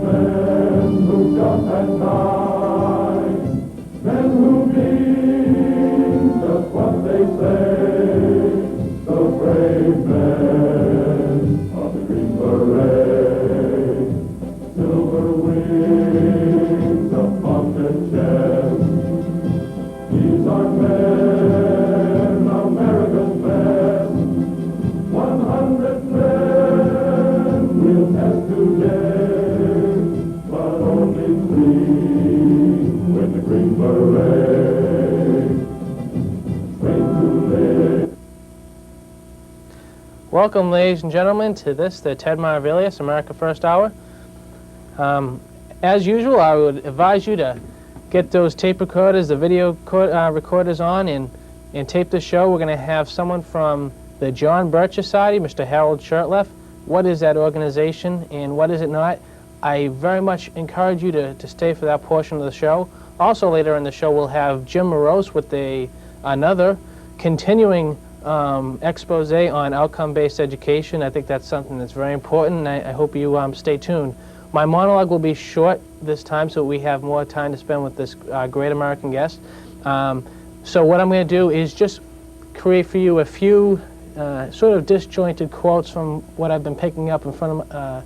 men who jump and die, men who mean just what they say, the brave men of the Green Beret, silver wings upon their chests. These are men, America's best. 100 men we'll test today, but only 3 with the Green Beret. Trained to live. Welcome, ladies and gentlemen, to the Ted Maravelias America First Hour. As usual, I would advise you to get those tape recorders, the video recorders on, and tape the show. We're going to have someone from the John Birch Society, Mr. Hal Shurtleff. What is that organization and what is it not? I very much encourage you to stay for that portion of the show. Also later in the show we'll have Jim Morose with another continuing expose on outcome-based education. I think that's something that's very important, and I hope you stay tuned. My monologue will be short this time so we have more time to spend with this great American guest. So what I'm going to do is just create for you a few sort of disjointed quotes from what I've been picking up in front of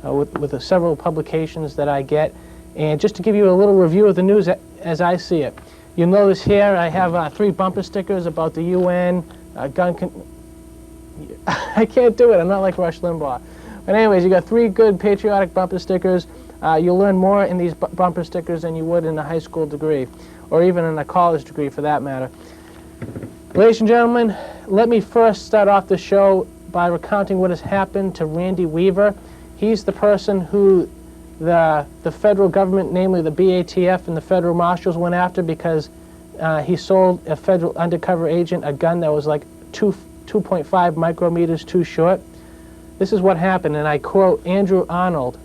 with the several publications that I get, and just to give you a little review of the news as I see it. You'll notice here I have 3 bumper stickers about the UN, I can't do it, I'm not like Rush Limbaugh. But anyways, you got 3 good patriotic bumper stickers. You'll learn more in these bumper stickers than you would in a high school degree, or even in a college degree for that matter. Ladies and gentlemen, let me first start off the show by recounting what has happened to Randy Weaver. He's the person who the federal government, namely the BATF and the federal marshals, went after because he sold a federal undercover agent a gun that was like 2.5 micrometers too short. This is what happened, and I quote Andrew Arnold.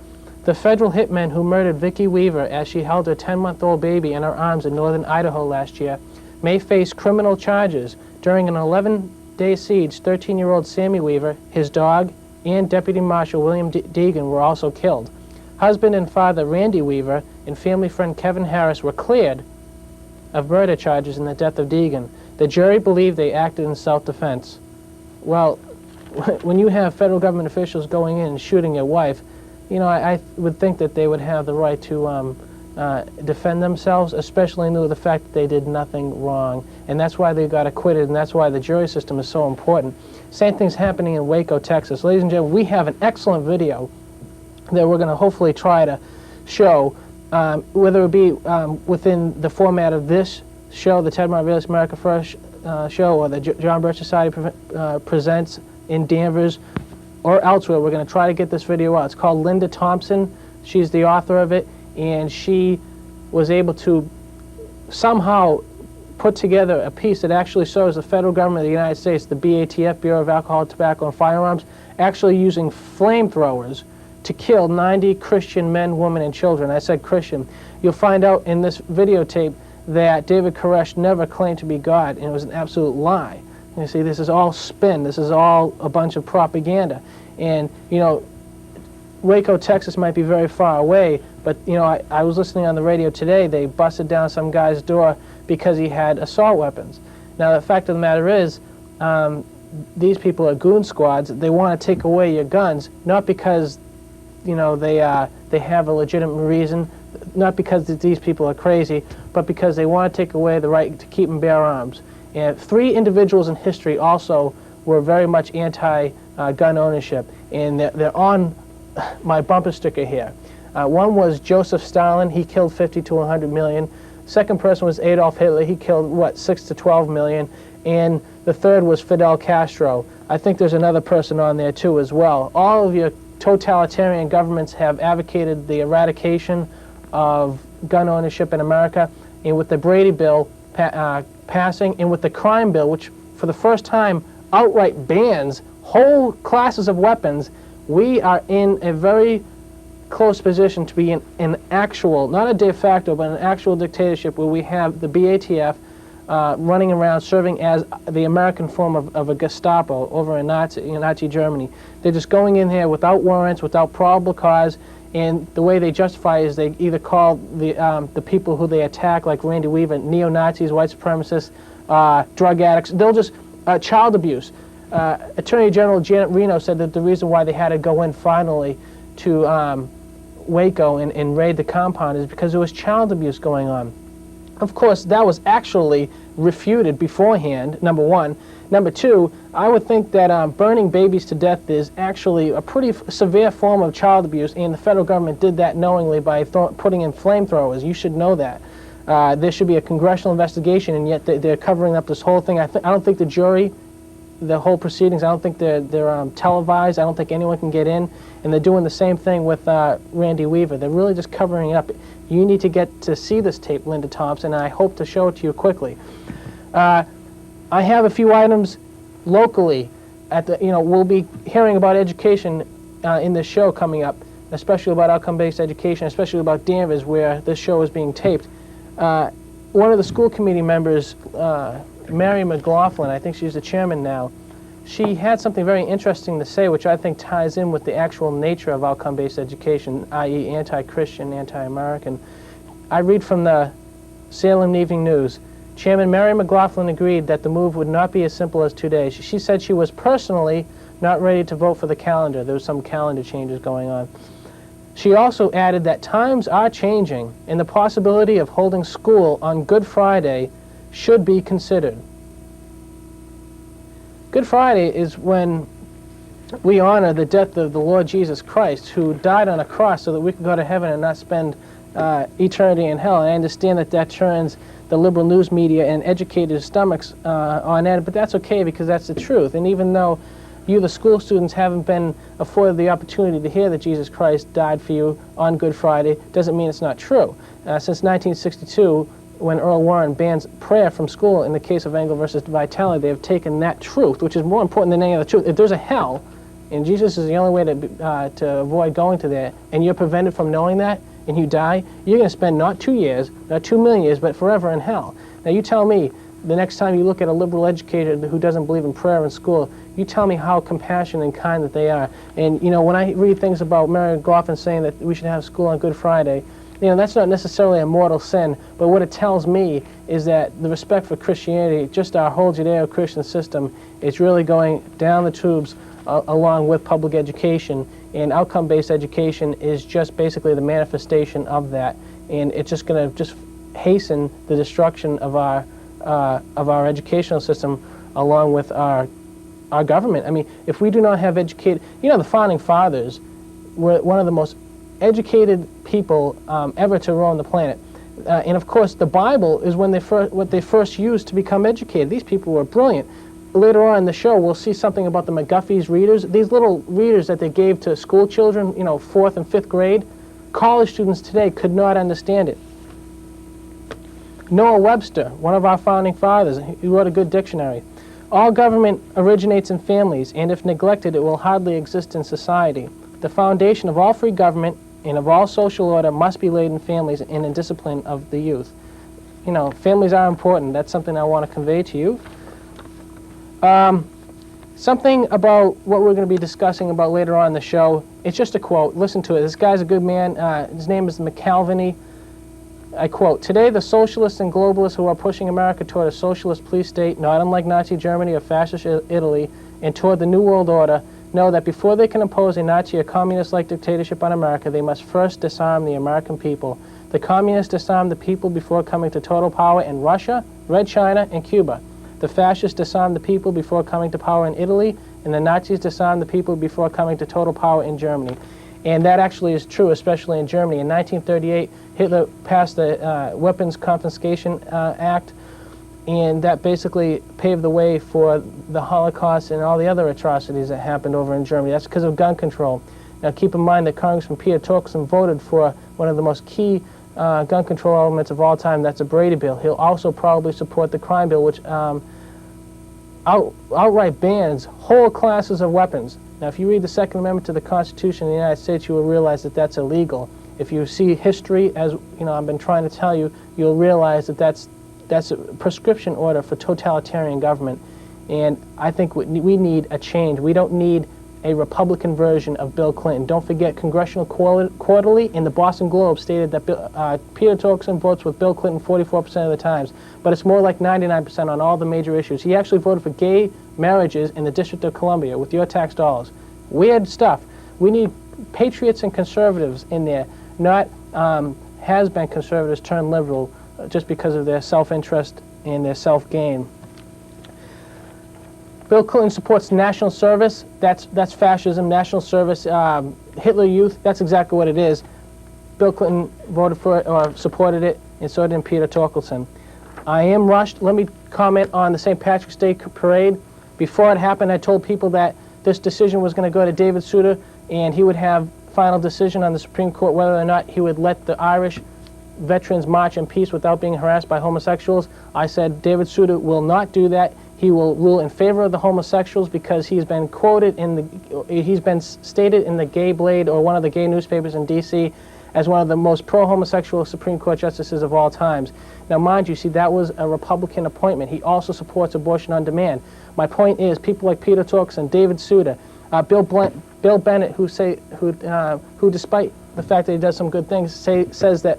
The federal hitmen who murdered Vicki Weaver as she held her 10-month-old baby in her arms in northern Idaho last year may face criminal charges. During an 11-day siege, 13-year-old Sammy Weaver, his dog, and Deputy Marshal William Deegan were also killed. Husband and father Randy Weaver and family friend Kevin Harris were cleared of murder charges in the death of Deegan. The jury believed they acted in self-defense. Well, when you have federal government officials going in and shooting your wife, you know, I would think that they would have the right to defend themselves, especially in the fact that they did nothing wrong. And that's why they got acquitted, and that's why the jury system is so important. Same thing's happening in Waco, Texas. Ladies and gentlemen, we have an excellent video that we're going to hopefully try to show, whether it be within the format of this show, the Ted Maravelias America First show, or the John Birch Society presents in Danvers, or elsewhere. We're going to try to get this video out. It's called Linda Thompson. She's the author of it, and she was able to somehow put together a piece that actually shows the federal government of the United States, the BATF, Bureau of Alcohol, Tobacco, and Firearms, actually using flamethrowers to kill 90 Christian men, women, and children. I said Christian. You'll find out in this videotape that David Koresh never claimed to be God, and it was an absolute lie. You see, this is all spin. This is all a bunch of propaganda. And, you know, Waco, Texas might be very far away, but, you know, I was listening on the radio today. They busted down some guy's door because he had assault weapons. Now, the fact of the matter is, these people are goon squads. They want to take away your guns, not because, you know, they have a legitimate reason, not because these people are crazy, but because they want to take away the right to keep and bear arms. And 3 individuals in history also were very much anti-gun ownership, and they're on my bumper sticker here. One was Joseph Stalin. He killed 50 to 100 million. Second person was Adolf Hitler. He killed, what, 6 to 12 million. And the third was Fidel Castro. I think there's another person on there too as well. All of your totalitarian governments have advocated the eradication of gun ownership in America, and with the Brady Bill passing, and with the crime bill, which for the first time outright bans whole classes of weapons, we are in a very close position to be in an actual, not a de facto, but an actual dictatorship where we have the BATF running around serving as the American form of a Gestapo over in Nazi Germany. They're just going in here without warrants, without probable cause, And the way they justify it is they either call the people who they attack, like Randy Weaver, neo-Nazis, white supremacists, drug addicts. They'll just child abuse. Attorney General Janet Reno said that the reason why they had to go in finally to Waco and raid the compound is because there was child abuse going on. Of course, that was actually refuted beforehand, number one. Number two, I would think that burning babies to death is actually a pretty severe form of child abuse, and the federal government did that knowingly by putting in flamethrowers. You should know that. There should be a congressional investigation, and yet they're covering up this whole thing. I don't think the jury, the whole proceedings, I don't think they're televised. I don't think anyone can get in, and they're doing the same thing with Randy Weaver. They're really just covering it up. You need to get to see this tape, Linda Thompson, and I hope to show it to you quickly. I have a few items locally at the, we'll be hearing about education in this show coming up, especially about outcome-based education, especially about Danvers, where this show is being taped. One of the school committee members, Mary McLaughlin, I think she's the chairman now, she had something very interesting to say, which I think ties in with the actual nature of outcome-based education, i.e. anti-Christian, anti-American. I read from the Salem Evening News. Chairman Mary McLaughlin agreed that the move would not be as simple as 2 days. She said she was personally not ready to vote for the calendar. There was some calendar changes going on. She also added that times are changing and the possibility of holding school on Good Friday should be considered. Good Friday is when we honor the death of the Lord Jesus Christ, who died on a cross so that we could go to heaven and not spend eternity in hell. And I understand that that turns the liberal news media and educators' stomachs on that, but that's okay because that's the truth. And even though you, the school students, haven't been afforded the opportunity to hear that Jesus Christ died for you on Good Friday, doesn't mean it's not true. Since 1962, when Earl Warren bans prayer from school in the case of Engel versus Vitale, they have taken that truth, which is more important than any other truth. If there's a hell, and Jesus is the only way to avoid going to there, and you're prevented from knowing that, and you die, you're going to spend not 2 years, not 2 million years, but forever in hell. Now you tell me, the next time you look at a liberal educator who doesn't believe in prayer in school, you tell me how compassionate and kind that they are. And when I read things about Mary McLaughlin saying that we should have school on Good Friday, that's not necessarily a mortal sin, but what it tells me is that the respect for Christianity, just our whole Judeo-Christian system, is really going down the tubes along with public education, and outcome-based education is just basically the manifestation of that, and it's just going to just hasten the destruction of our educational system along with our government. I mean, if we do not have educated, the Founding Fathers were one of the most educated people ever to roam the planet. And of course, the Bible is what they first used to become educated. These people were brilliant. Later on in the show, we'll see something about the McGuffey's readers. These little readers that they gave to school children, 4th and 5th grade, college students today could not understand it. Noah Webster, one of our founding fathers, he wrote a good dictionary. All government originates in families, and if neglected, it will hardly exist in society. The foundation of all free government and of all social order must be laid in families and in discipline of the youth. Families are important. That's something I want to convey to you. Something about what we're going to be discussing about later on in the show, it's just a quote. Listen to it. This guy's a good man. His name is McAlvany. I quote, "Today the socialists and globalists who are pushing America toward a socialist police state, not unlike Nazi Germany or fascist Italy, and toward the New World Order, know that before they can impose a Nazi or communist-like dictatorship on America, they must first disarm the American people. The communists disarmed the people before coming to total power in Russia, Red China, and Cuba. The fascists disarmed the people before coming to power in Italy, and the Nazis disarmed the people before coming to total power in Germany." And that actually is true, especially in Germany. In 1938, Hitler passed the Weapons Confiscation Act, and that basically paved the way for the Holocaust and all the other atrocities that happened over in Germany. That's because of gun control. Now keep in mind that Congressman Peter Torkelson voted for one of the most key gun control elements of all time. That's a Brady bill. He'll also probably support the crime bill, which outright bans whole classes of weapons. Now, if you read the Second Amendment to the Constitution of the United States, you will realize that that's illegal. If you see history, as I've been trying to tell you, you'll realize that that's a prescription order for totalitarian government. And I think we need a change. We don't need a Republican version of Bill Clinton. Don't forget, Congressional Quarterly and the Boston Globe stated that Peter Torkelson votes with Bill Clinton 44% of the times, but it's more like 99% on all the major issues. He actually voted for gay marriages in the District of Columbia with your tax dollars. Weird stuff. We need patriots and conservatives in there, not has-been conservatives turned liberal just because of their self-interest and their self-gain. Bill Clinton supports national service. That's fascism, national service. Hitler Youth, that's exactly what it is. Bill Clinton voted for it or supported it, and so did Peter Torkelson. I am rushed. Let me comment on the St. Patrick's Day parade. Before it happened, I told people that this decision was going to go to David Souter, and he would have final decision on the Supreme Court whether or not he would let the Irish veterans march in peace without being harassed by homosexuals. I said David Souter will not do that. He will rule in favor of the homosexuals because he's been quoted he's been stated in the Gay Blade or one of the gay newspapers in D.C. as one of the most pro-homosexual Supreme Court justices of all times. Now, mind you, see, that was a Republican appointment. He also supports abortion on demand. My point is, people like Peter Torkelson, David Souter, Bill Bennett, who despite the fact that he does some good things, says that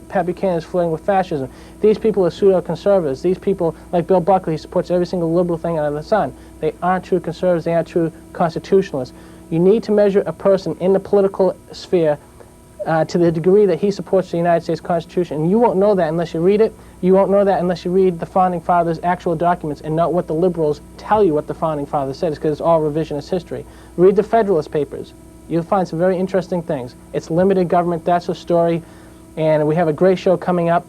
Pat Buchanan is flirting with fascism. These people are pseudo-conservatives. These people, like Bill Buckley, he supports every single liberal thing under the sun. They aren't true conservatives. They aren't true constitutionalists. You need to measure a person in the political sphere to the degree that he supports the United States Constitution. And you won't know that unless you read it. You won't know that unless you read the Founding Fathers' actual documents and not what the liberals tell you what the Founding Fathers said, because it's all revisionist history. Read the Federalist Papers. You'll find some very interesting things. It's limited government, that's a story, and we have a great show coming up,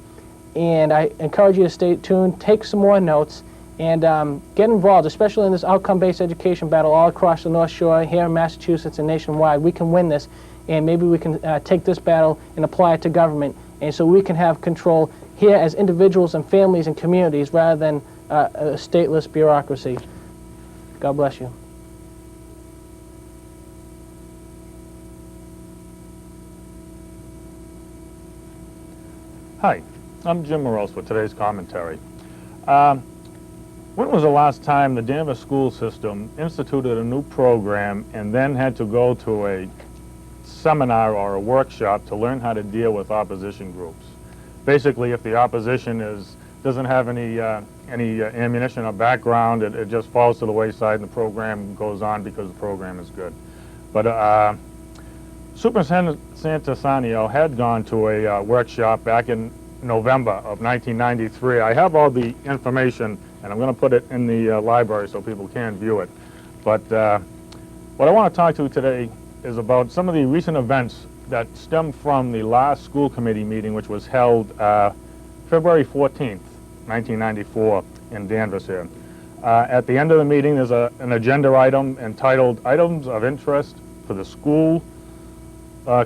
and I encourage you to stay tuned, take some more notes, and get involved, especially in this outcome-based education battle all across the North Shore, here in Massachusetts and nationwide. We can win this, and maybe we can take this battle and apply it to government, and so we can have control here as individuals and families and communities rather than a stateless bureaucracy. God bless you. Hi, I'm Jim Morose with today's commentary. When was the last time the Danvers school system instituted a new program and then had to go to a seminar or a workshop to learn how to deal with opposition groups? Basically, if the opposition doesn't have any ammunition or background, it just falls to the wayside and the program goes on because the program is good. But Superintendent Santasanio had gone to a workshop back in November of 1993. I have all the information, and I'm going to put it in the library so people can view it. But what I want to talk to today is about some of the recent events that stem from the last school committee meeting, which was held February 14th, 1994 in Danvers here. At the end of the meeting, there's an agenda item entitled Items of Interest for the School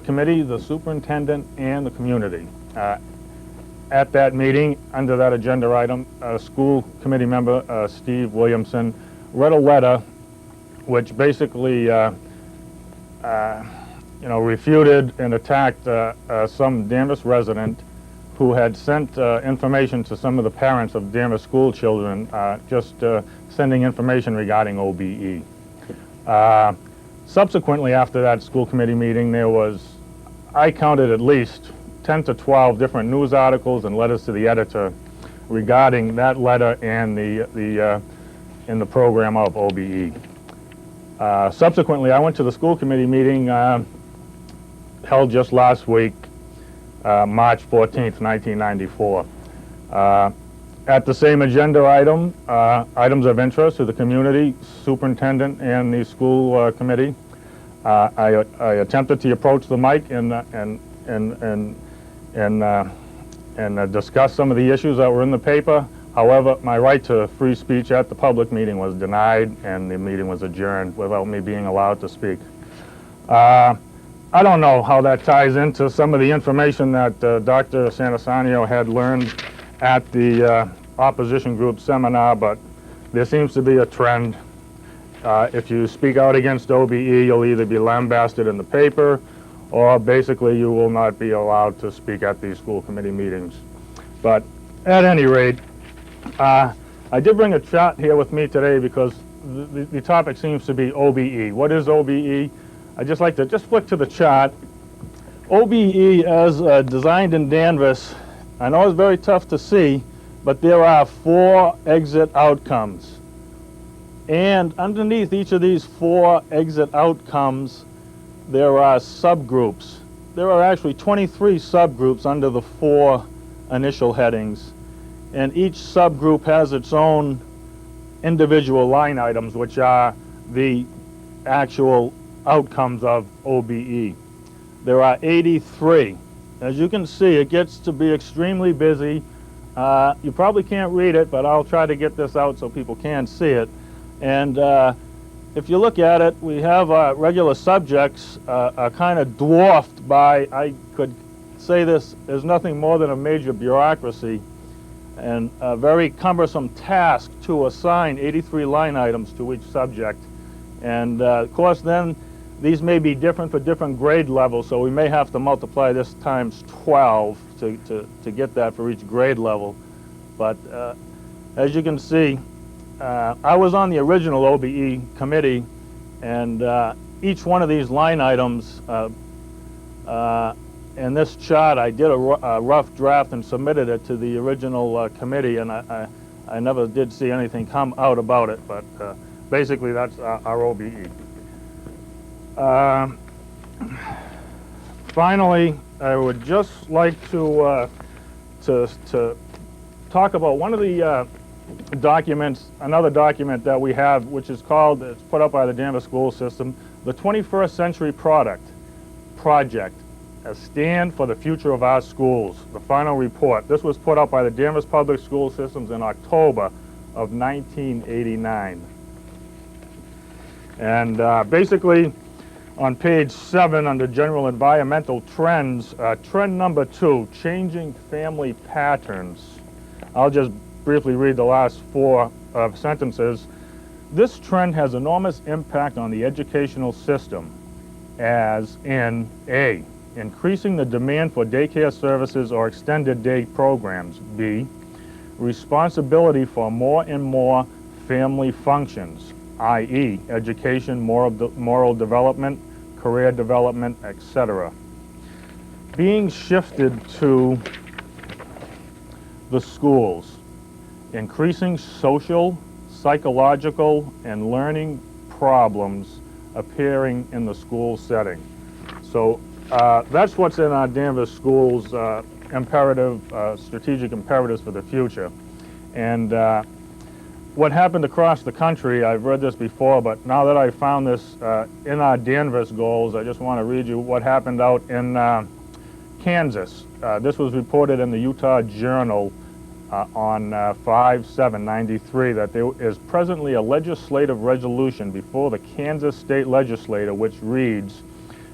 Committee, the Superintendent, and the Community. At that meeting, under that agenda item, school committee member Steve Williamson read a letter which basically refuted and attacked some Danvers resident who had sent information to some of the parents of Danvers school children, just sending information regarding OBE. Subsequently, after that school committee meeting, there was, I counted at least 10 to 12 different news articles and letters to the editor regarding that letter and the program of OBE. Subsequently, I went to the school committee meeting held just last week, March 14th, 1994. At the same agenda item, items of interest to the community, superintendent, and the school committee, I attempted to approach the mic and discuss some of the issues that were in the paper. However, my right to free speech at the public meeting was denied, and the meeting was adjourned without me being allowed to speak. I don't know how that ties into some of the information that Dr. Santasanio had learned at the opposition group seminar, but there seems to be a trend. If you speak out against OBE, you'll either be lambasted in the paper, or basically you will not be allowed to speak at these school committee meetings. But at any rate, I did bring a chart here with me today because the topic seems to be OBE. What is OBE? I'd just like to just flick to the chart. OBE, as designed in Danvers, I know it's very tough to see, but there are 4 exit outcomes. And underneath each of these 4 exit outcomes, there are subgroups. There are actually 23 subgroups under the 4 initial headings, and each subgroup has its own individual line items, which are the actual outcomes of OBE. There are 83. As you can see, it gets to be extremely busy. You probably can't read it, but I'll try to get this out so people can see it. And if you look at it, we have regular subjects are kind of dwarfed by, I could say this is nothing more than a major bureaucracy and a very cumbersome task to assign 83 line items to each subject. And of course then these may be different for different grade levels, so we may have to multiply this times 12 to get that for each grade level. But as you can see, I was on the original OBE committee, and each one of these line items in this chart, I did a rough draft and submitted it to the original committee, and I never did see anything come out about it, but basically that's our OBE. Finally, I would just like to talk about one of the documents, another document that we have, which is called, it's put up by the Danvers School System, the 21st Century Project, a stand for the future of our schools, the final report. This was put up by the Danvers Public School Systems in October of 1989. And basically, on page 7 under General Environmental Trends, trend number 2, changing family patterns. I'll just briefly read the last 4 sentences. This trend has enormous impact on the educational system, as in A, increasing the demand for daycare services or extended day programs. B, responsibility for more and more family functions, i.e. education, moral development, career development, etc. Being shifted to the schools, increasing social, psychological, and learning problems appearing in the school setting. So that's what's in our Danvers Schools imperative, strategic imperatives for the future. And what happened across the country, I've read this before, but now that I found this in our Danvers goals, I just want to read you what happened out in Kansas. This was reported in the Utah Journal on 5/7/93 that there is presently a legislative resolution before the Kansas State Legislature which reads,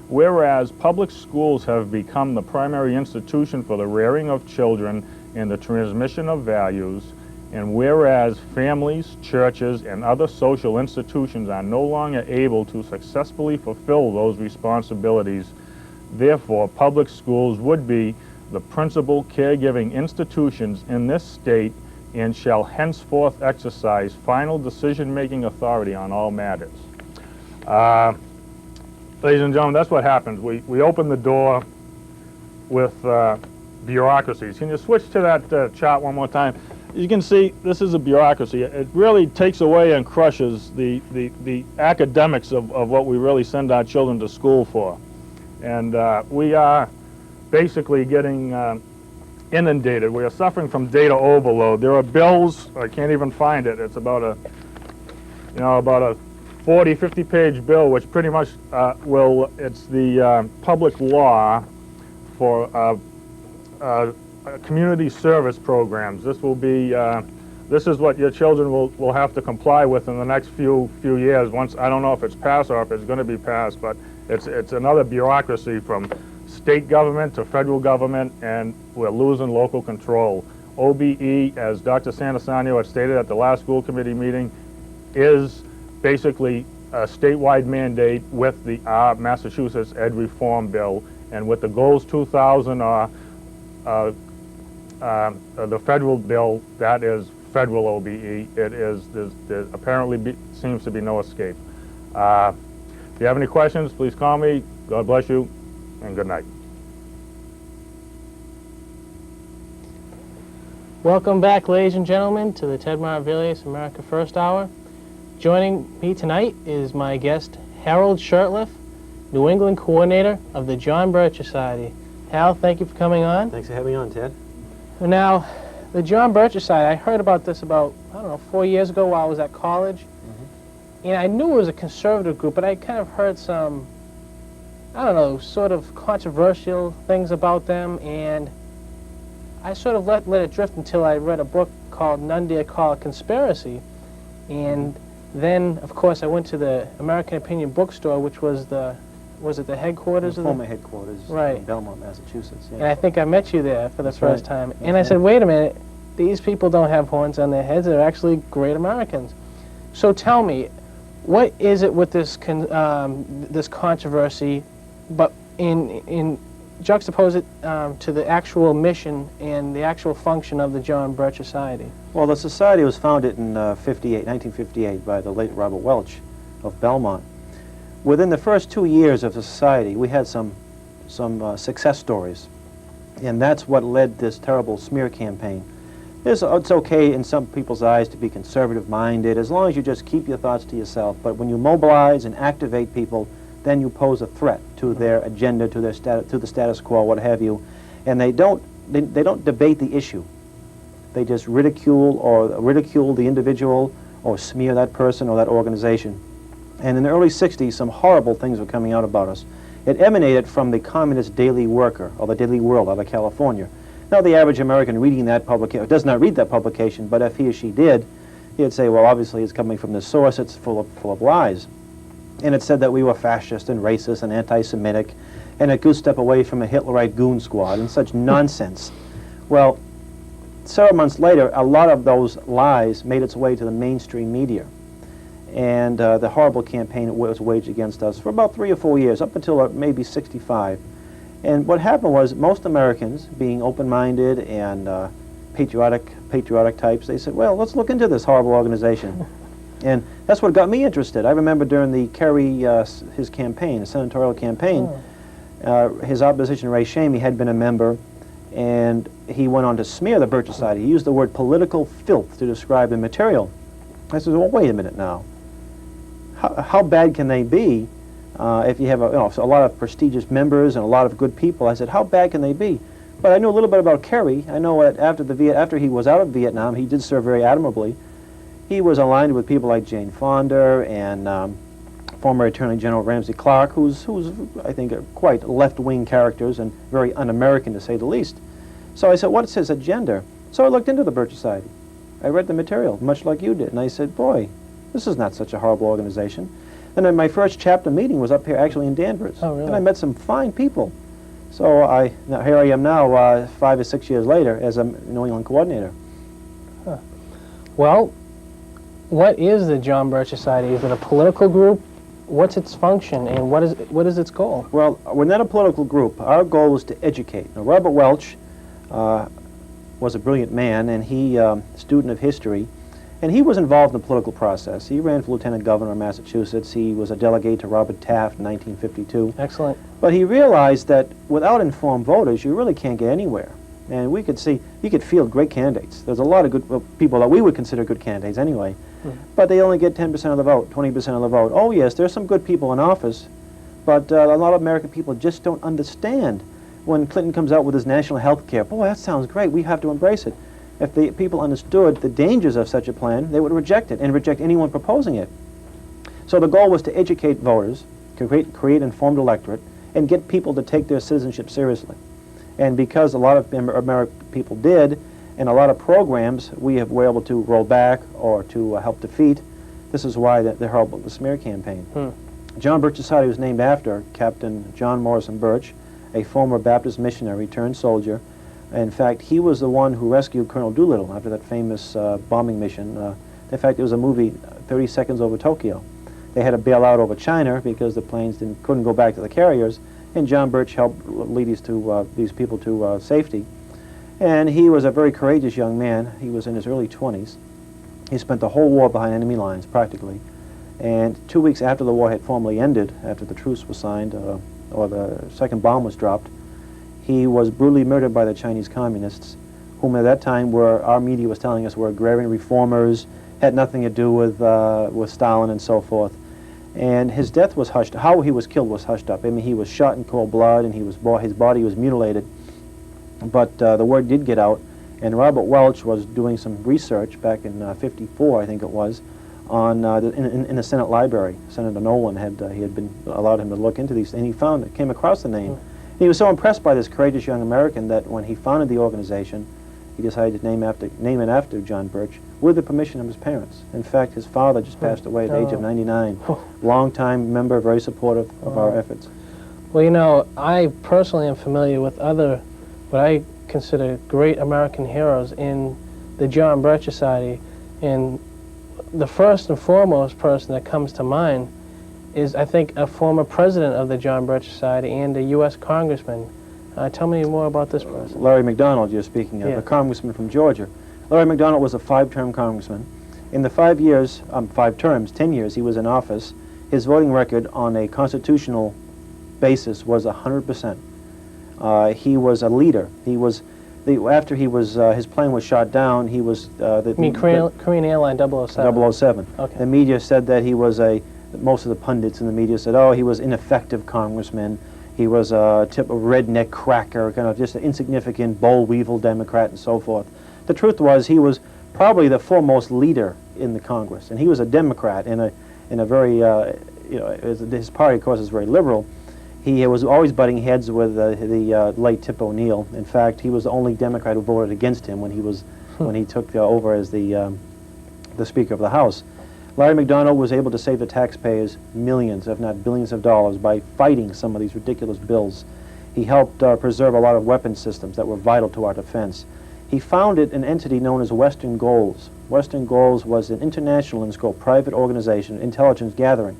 whereas public schools have become the primary institution for the rearing of children and the transmission of values, and whereas families, churches, and other social institutions are no longer able to successfully fulfill those responsibilities, therefore public schools would be the principal caregiving institutions in this state and shall henceforth exercise final decision-making authority on all matters. Ladies and gentlemen, that's what happens. We open the door with bureaucracies. Can you switch to that chart one more time? You can see this is a bureaucracy. It really takes away and crushes the academics of what we really send our children to school for. And we are basically getting inundated. We are suffering from data overload. There are bills, I can't even find it. It's about a 40, 50-page bill, which pretty much it's the public law for community service programs. This will be, this is what your children will have to comply with in the next few years. Once, I don't know if it's passed or if it's going to be passed, but it's another bureaucracy from state government to federal government, and we're losing local control. OBE, as Dr. Santasanio had stated at the last school committee meeting, is basically a statewide mandate with the Massachusetts Ed Reform Bill, and with the Goals 2000 the federal bill, that is federal OBE. There apparently seems to be no escape. If you have any questions, please call me. God bless you, and good night. Welcome back, ladies and gentlemen, to the Ted Maravelias America First Hour. Joining me tonight is my guest, Hal Shurtleff, New England coordinator of the John Birch Society. Hal, thank you for coming on. Thanks for having me on, Ted. Now, the John Birch Society, I heard about this about, I don't know, 4 years ago while I was at college. And I knew it was a conservative group, but I kind of heard some, I don't know, sort of controversial things about them, and I sort of let it drift until I read a book called None Dare Call It Conspiracy. And then, of course, I went to the American Opinion bookstore, which was the headquarters of the... former headquarters Right. in Belmont, Massachusetts. Yeah. And I think I met you there for the That's first right. time. That's And I right. said, wait a minute, these people don't have horns on their heads. They're actually great Americans. So tell me, what is it with this this controversy, but in juxtapose it to the actual mission and the actual function of the John Birch Society? Well, the society was founded in 1958 by the late Robert Welch of Belmont. Within the first 2 years of the society, we had some success stories, and that's what led this terrible smear campaign. It's okay in some people's eyes to be conservative-minded as long as you just keep your thoughts to yourself. But when you mobilize and activate people, then you pose a threat to their agenda, to the status quo, what have you. And they don't debate the issue. They just ridicule the individual or smear that person or that organization. And in the early 60s, some horrible things were coming out about us. It emanated from the Communist Daily Worker, or the Daily World out of California. Now, the average American reading that publication does not read that publication, but if he or she did, he'd say, well, obviously it's coming from this source, it's full of lies. And it said that we were fascist and racist and anti-Semitic, and a good step away from a Hitlerite goon squad, and such nonsense. Well, several months later, a lot of those lies made its way to the mainstream media. And the horrible campaign was waged against us for about 3 or 4 years, up until maybe 65. And what happened was most Americans, being open-minded and patriotic types, they said, well, let's look into this horrible organization. And that's what got me interested. I remember during the Kerry, his campaign, his senatorial campaign, his opposition, Ray Shamey, had been a member, and he went on to smear the Birch Society. He used the word political filth to describe the material. I said, well, wait a minute now. How bad can they be if you have a lot of prestigious members and a lot of good people? I said, how bad can they be? But I knew a little bit about Kerry. I know that after he was out of Vietnam, he did serve very admirably. He was aligned with people like Jane Fonda and former Attorney General Ramsey Clark, who's I think, quite left-wing characters and very un-American, to say the least. So I said, what's his agenda? So I looked into the Birch Society. I read the material, much like you did, and I said, boy, this is not such a horrible organization. And then my first chapter meeting was up here, actually in Danvers. Oh, really? And I met some fine people. So here I am now, 5 or 6 years later, as a New England coordinator. Huh. Well, what is the John Birch Society? Is it a political group? What's its function, and what is its goal? Well, we're not a political group. Our goal is to educate. Now, Robert Welch was a brilliant man, and he student of history. And he was involved in the political process. He ran for lieutenant governor of Massachusetts. He was a delegate to Robert Taft in 1952. Excellent. But he realized that without informed voters, you really can't get anywhere. And we could see, you could field great candidates. There's a lot of good people that we would consider good candidates anyway. But they only get 10% of the vote, 20% of the vote. Oh, yes, there's some good people in office, but a lot of American people just don't understand. When Clinton comes out with his national health care, boy, that sounds great. We have to embrace it. If the people understood the dangers of such a plan, they would reject it and reject anyone proposing it. So the goal was to educate voters, create informed electorate, and get people to take their citizenship seriously. And because a lot of American people did, and a lot of programs we were able to roll back or to help defeat, this is why the smear campaign. John Birch Society was named after Captain John Morrison Birch, a former Baptist missionary turned soldier. In fact, he was the one who rescued Colonel Doolittle after that famous bombing mission. In fact, it was a movie, 30 Seconds Over Tokyo. They had to bail out over China because the planes couldn't go back to the carriers, and John Birch helped lead these people to safety. And he was a very courageous young man. He was in his early 20s. He spent the whole war behind enemy lines, practically. And 2 weeks after the war had formally ended, after the truce was signed, or the second bomb was dropped, he was brutally murdered by the Chinese communists, whom at that time our media was telling us were agrarian reformers, had nothing to do with Stalin and so forth. And his death was hushed. How he was killed was hushed up. I mean, he was shot in cold blood, and his body was mutilated. But the word did get out, and Robert Welch was doing some research back in '54, I think it was, on in the Senate library. Senator Nolan had allowed him to look into these, and he came across the name. And he was so impressed by this courageous young American that when he founded the organization, he decided to name it after John Birch, with the permission of his parents. In fact, his father just passed away at the age of 99. Long-time member, very supportive of our efforts. Well, you know, I personally am familiar with other, what I consider great American heroes in the John Birch Society, and the first and foremost person that comes to mind is, I think, a former president of the John Birch Society and a U.S. congressman. Tell me more about this person. Larry McDonald, you're speaking of, Yeah. a congressman from Georgia. Larry McDonald was a 5-term congressman. In the 5 years, 5 terms, 10 years he was in office, his voting record on a constitutional basis was 100%. He was a leader. He was, after he was, his plane was shot down, he was... You mean Korean Airline 007? 007. Okay. The media said that he was most of the pundits in the media said, oh, he was ineffective congressman. He was a tip of redneck cracker, kind of just an insignificant boll weevil Democrat and so forth. The truth was he was probably the foremost leader in the Congress, and he was a Democrat in a very, his party, of course, is very liberal. He was always butting heads with the late Tip O'Neill. In fact, he was the only Democrat who voted against him when he took over as the Speaker of the House. Larry McDonald was able to save the taxpayers millions, if not billions of dollars by fighting some of these ridiculous bills. He helped preserve a lot of weapon systems that were vital to our defense. He founded an entity known as Western Goals. Western Goals was an international, in scope, private organization, intelligence gathering.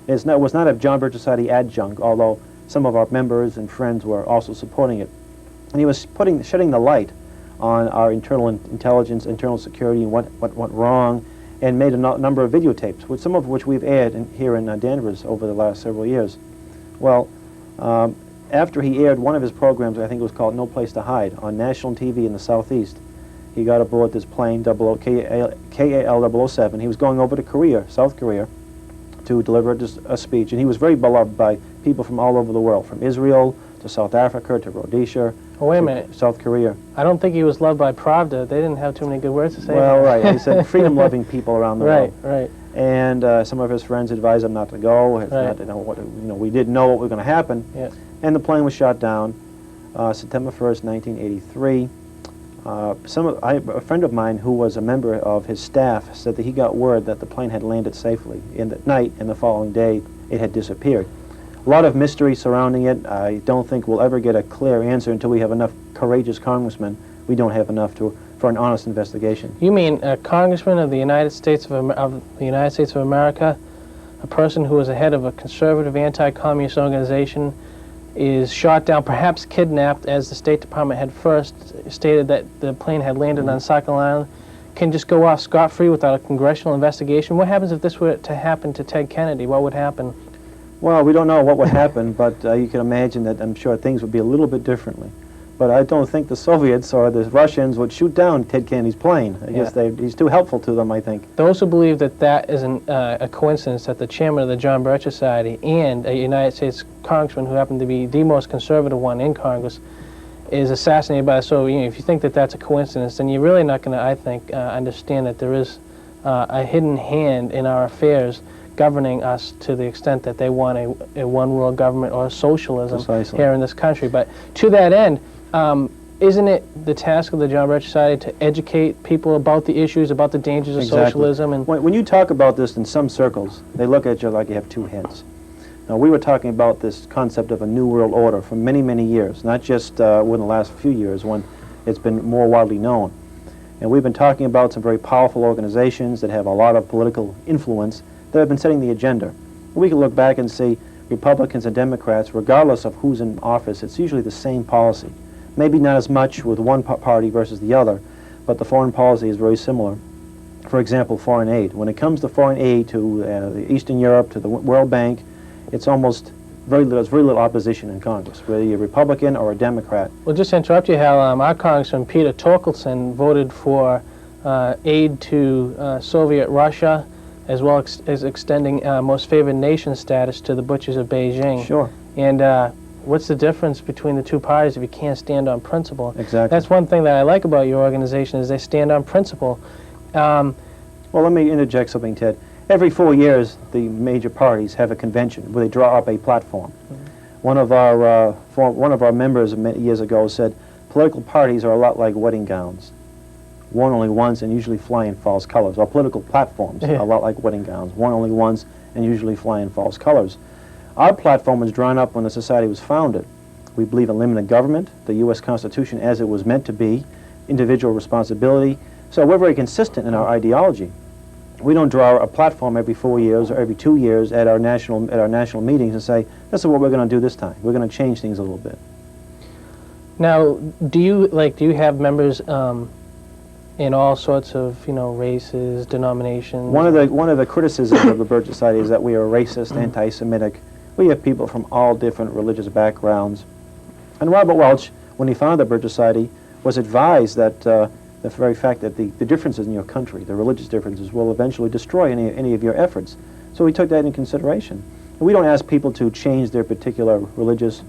It was not a John Birch Society adjunct, although some of our members and friends were also supporting it. And he was shedding the light on our internal intelligence, internal security, and what went wrong, and made a number of videotapes, some of which we've aired here in Danvers over the last several years. Well, after he aired one of his programs, I think it was called No Place to Hide, on national TV in the Southeast, he got aboard this plane, KAL 007. He was going over to Korea, South Korea, to deliver a speech, and he was very beloved by people from all over the world, from Israel to South Africa to Rhodesia. Oh, wait a minute. South Korea. I don't think he was loved by Pravda. They didn't have too many good words to say. Well, right. He said freedom-loving people around the world. Right. And some of his friends advised him not to go. We didn't know what was going to happen. Yeah. And the plane was shot down September 1st, 1983. A friend of mine who was a member of his staff said that he got word that the plane had landed safely. In the night and the following day, it had disappeared. A lot of mystery surrounding it. I don't think we'll ever get a clear answer until we have enough courageous congressmen. We don't have enough for an honest investigation. You mean a congressman of the United States of America, a person who is the head of a conservative anti-communist organization, is shot down, perhaps kidnapped, as the State Department had first stated that the plane had landed on Sakhalin Island, can just go off scot-free without a congressional investigation? What happens if this were to happen to Ted Kennedy? What would happen? Well, we don't know what would happen, but you can imagine that I'm sure things would be a little bit differently. But I don't think the Soviets or the Russians would shoot down Ted Kennedy's plane. I guess he's too helpful to them, I think. Those who believe that that is a coincidence that the chairman of the John Birch Society and a United States congressman who happened to be the most conservative one in Congress is assassinated by the Soviet Union, if you think that that's a coincidence, then you're really not going to, I think, understand that there is a hidden hand in our affairs governing us to the extent that they want a one-world government or socialism Precisely. Here in this country. But to that end, isn't it the task of the John Birch Society to educate people about the issues, about the dangers of socialism? And when you talk about this in some circles, they look at you like you have two heads. Now, we were talking about this concept of a new world order for many, many years, not just within the last few years when it's been more widely known. And we've been talking about some very powerful organizations that have a lot of political influence that have been setting the agenda. We can look back and see Republicans and Democrats, regardless of who's in office, it's usually the same policy. Maybe not as much with one party versus the other, but the foreign policy is very similar. For example, foreign aid. When it comes to foreign aid to Eastern Europe, to the World Bank, it's almost there's very little opposition in Congress, whether you're a Republican or a Democrat. Well, just to interrupt you, Hal, our Congressman Peter Torkelson voted for aid to Soviet Russia, as well as extending most favored nation status to the butchers of Beijing. Sure. And what's the difference between the two parties if you can't stand on principle? Exactly. That's one thing that I like about your organization, is they stand on principle. Well, let me interject something, Ted. Every 4 years, the major parties have a convention where they draw up a platform. One of our members many years ago said, political parties are a lot like wedding gowns. Worn only once and usually fly in false colors. Our political platforms are a lot like wedding gowns, worn only once and usually fly in false colors. Our platform was drawn up when the Society was founded. We believe in limited government, the U.S. Constitution as it was meant to be, individual responsibility. So we're very consistent in our ideology. We don't draw a platform every 4 years or every 2 years at our national meetings and say, this is what we're going to do this time. We're going to change things a little bit. Now, do you have members in all sorts of races, denominations? One of the criticisms of the Birch Society is that we are racist, anti-Semitic. We have people from all different religious backgrounds. And Robert Welch, when he founded the Birch Society, was advised that the very fact that the differences in your country, the religious differences, will eventually destroy any of your efforts. So we took that into consideration. And we don't ask people to change their particular religious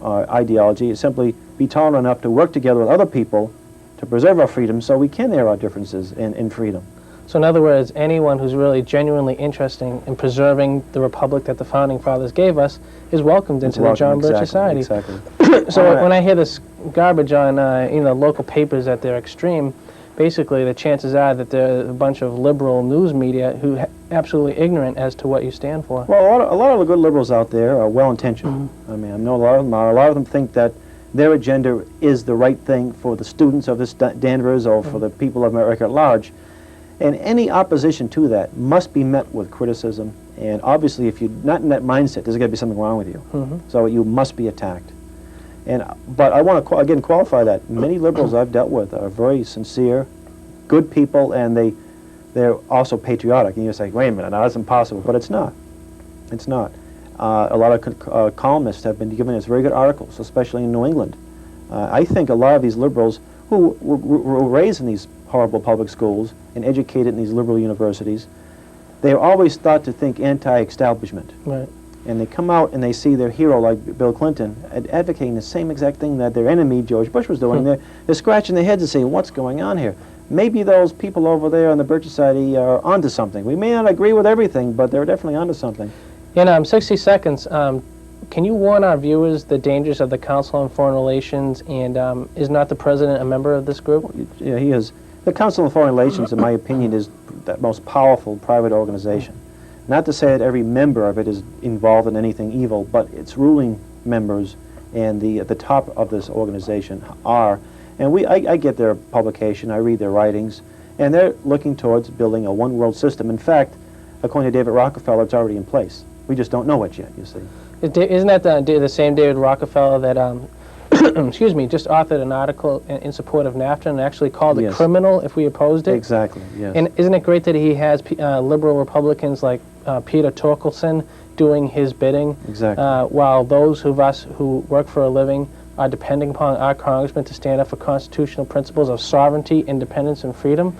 ideology. It's simply be tolerant enough to work together with other people to preserve our freedom so we can air our differences in freedom. So in other words, anyone who's really genuinely interested in preserving the republic that the Founding Fathers gave us is welcomed into the John Birch Society. Exactly. So when I hear this garbage on local papers at their extreme, basically the chances are that there are a bunch of liberal news media who are absolutely ignorant as to what you stand for. Well, a lot of the good liberals out there are well-intentioned. I mean, I know a lot of them are. A lot of them think that their agenda is the right thing for the students of this Danvers or for the people of America at large. And any opposition to that must be met with criticism. And obviously, if you're not in that mindset, there's got to be something wrong with you. So you must be attacked. But I want to, again, qualify that. Many liberals I've dealt with are very sincere, good people, and they're also patriotic. And you say, wait a minute, now that's impossible. But it's not. It's not. A lot of columnists have been giving us very good articles, especially in New England. I think a lot of these liberals who were raised in these horrible public schools and educated in these liberal universities, they're always thought to think anti-establishment. Right. And they come out and they see their hero, like Bill Clinton, advocating the same exact thing that their enemy, George Bush, was doing. They're scratching their heads and saying, what's going on here? Maybe those people over there in the Birch Society are onto something. We may not agree with everything, but they're definitely onto something. In 60 seconds, can you warn our viewers the dangers of the Council on Foreign Relations, and is not the President a member of this group? Yeah, he is. The Council on Foreign Relations, in my opinion, is the most powerful private organization. Not to say that every member of it is involved in anything evil, but its ruling members and at the top of this organization are. And I get their publication, I read their writings, and they're looking towards building a one-world system. In fact, according to David Rockefeller, it's already in place. We just don't know it yet, you see. Isn't that the same David Rockefeller that excuse me, just authored an article in support of NAFTA and actually called it criminal if we opposed it? Exactly, yes. And isn't it great that he has liberal Republicans like Peter Torkelson doing his bidding? Exactly. While those of us who work for a living are depending upon our congressmen to stand up for constitutional principles of sovereignty, independence, and freedom.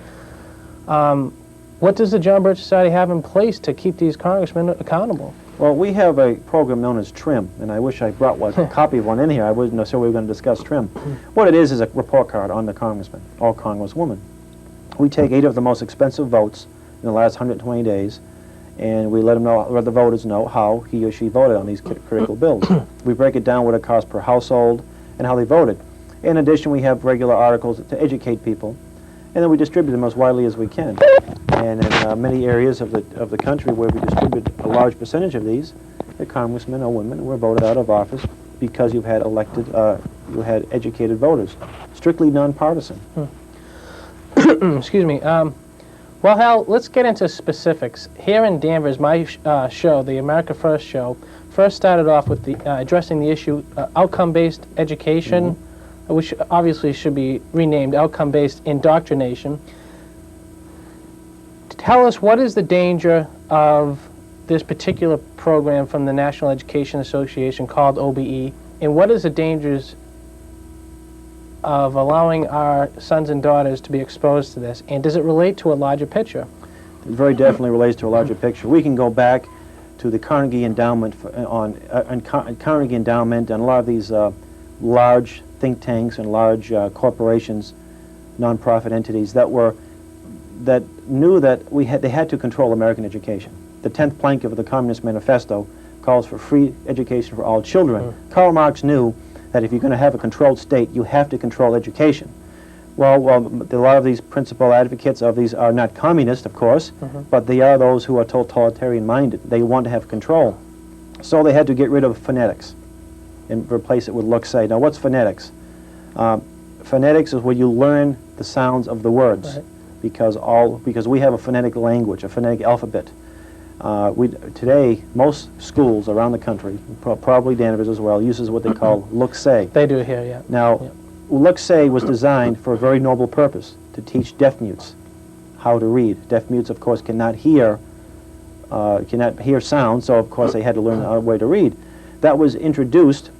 What does the John Birch Society have in place to keep these congressmen accountable? Well, we have a program known as TRIM, and I wish I brought a copy of one in here. I wasn't sure we were going to discuss TRIM. What it is a report card on the congressman or congresswoman. We take 8 of the most expensive votes in the last 120 days, and we let the voters know how he or she voted on these critical bills. We break it down what it costs per household and how they voted. In addition, we have regular articles to educate people, and then we distribute them as widely as we can. And in many areas of the country where we distribute a large percentage of these, the congressmen or women were voted out of office because you had educated voters, strictly nonpartisan. Excuse me. Well, Hal, let's get into specifics. Here in Danvers, my show, the America First show, first started off with addressing the issue outcome-based education, which obviously should be renamed outcome-based indoctrination. Tell us, what is the danger of this particular program from the National Education Association called OBE, and what is the dangers of allowing our sons and daughters to be exposed to this, and does it relate to a larger picture? It very definitely relates to a larger picture. We can go back to the Carnegie Endowment Carnegie Endowment and a lot of these large think tanks and large corporations, nonprofit entities that knew that they had to control American education. The 10th plank of the Communist Manifesto calls for free education for all children. Karl Marx knew that if you're going to have a controlled state, you have to control education. Well, a lot of these principal advocates of these are not communist, of course, but they are those who are totalitarian-minded. They want to have control. So they had to get rid of phonetics and replace it with look-say. Now, what's phonetics? Phonetics is where you learn the sounds of the words, because we have a phonetic language, a phonetic alphabet. Today, most schools around the country, probably Danvers as well, uses what they call look-say. They do here, yeah. Now, look-say was designed for a very noble purpose, to teach deaf-mutes how to read. Deaf-mutes, of course, cannot hear sound, so of course they had to learn a way to read. That was introduced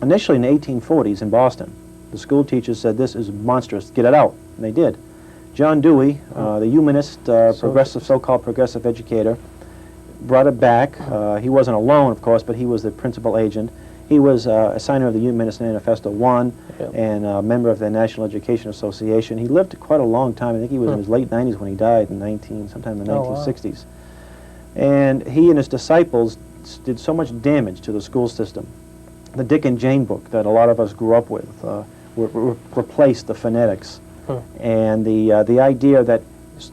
initially in the 1840s in Boston. The school teachers said, "This is monstrous, get it out," and they did. John Dewey, the humanist, so-called progressive educator, brought it back. He wasn't alone, of course, but he was the principal agent. He was a signer of the Humanist Manifesto I and a member of the National Education Association. He lived quite a long time. I think he was in his late 90s when he died, sometime in the 1960s. Wow. And he and his disciples did so much damage to the school system. The Dick and Jane book that a lot of us grew up with replaced the phonetics. And the idea that